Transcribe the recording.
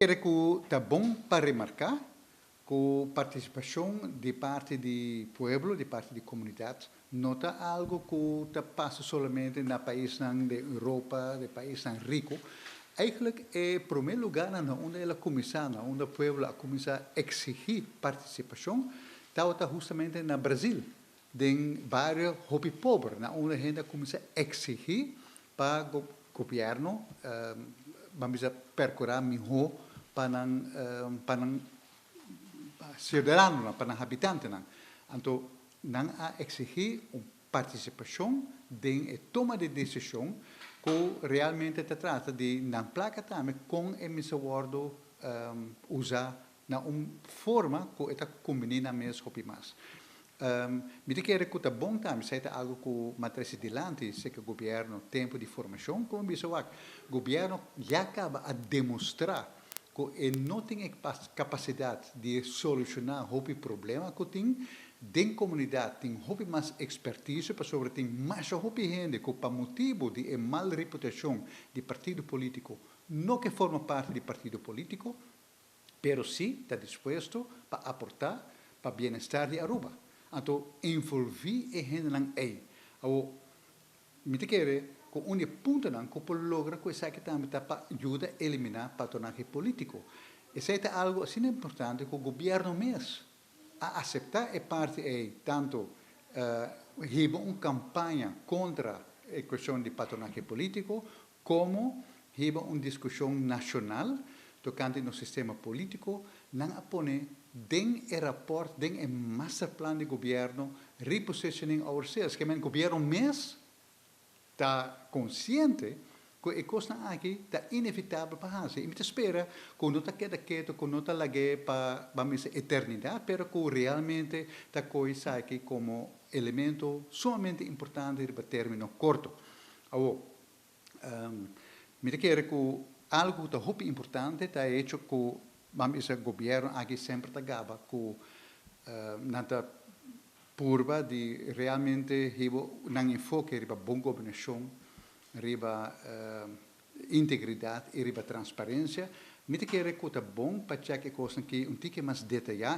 Creio que está bom para remarcar que a participação de parte do povo, de parte da comunidade, não está algo que está passa somente no país da Europa, no país rico. Eigenlijk é, em primeiro lugar, onde ela começar, onde o povo começa a exigir participação, está justamente no Brasil, em vários hobby pobres, onde a gente começa a exigir para o governo, vamos a percurar melhor para cidadãos, para habitantes. Então, não a exigir uma participação em toma de decisão que realmente se trata de não placa também com esse word usar na uma forma que está combinada mesmo com mais. Me quero que é bom também, se é algo que matriz dilante, se que o governo tempo de formação, como isso o governo já acaba a demonstrar que ele não tem capacidade de solucionar o problema que tem dentro da comunidade, tem mais expertise, para sobre tem mais gente que por motivo de mal reputação de partido político, não que forma parte do partido político, pero sim está disposto para aportar para o bem-estar de Aruba. Então, envolver a gente aí. Me quero que um ponto que pode lograr que isso também para ajudar a eliminar o patronagem político. Isso é algo assim importante que o governo mesmo a aceitar a parte aí, tanto uma campanha contra a questão de patronagem político, como uma discussão nacional tocante no sistema político, não pone dentro do rapport, dentro do master plan de governo, repositioning ourselves, que o governo mesmo está consciente que a coisa aqui está inevitável para nós. E me espera que não está quieto, que não está lá para a eternidade, mas que realmente está coisa aqui como elemento sumamente importante para término curto. Me quero que algo que é muito importante está hecho que o governo aqui sempre está que nada purba de realmente não enfoque riba boa governação, riba integridade e riba transparência. Me quero que é bom para que coisa que um tique mais detalhada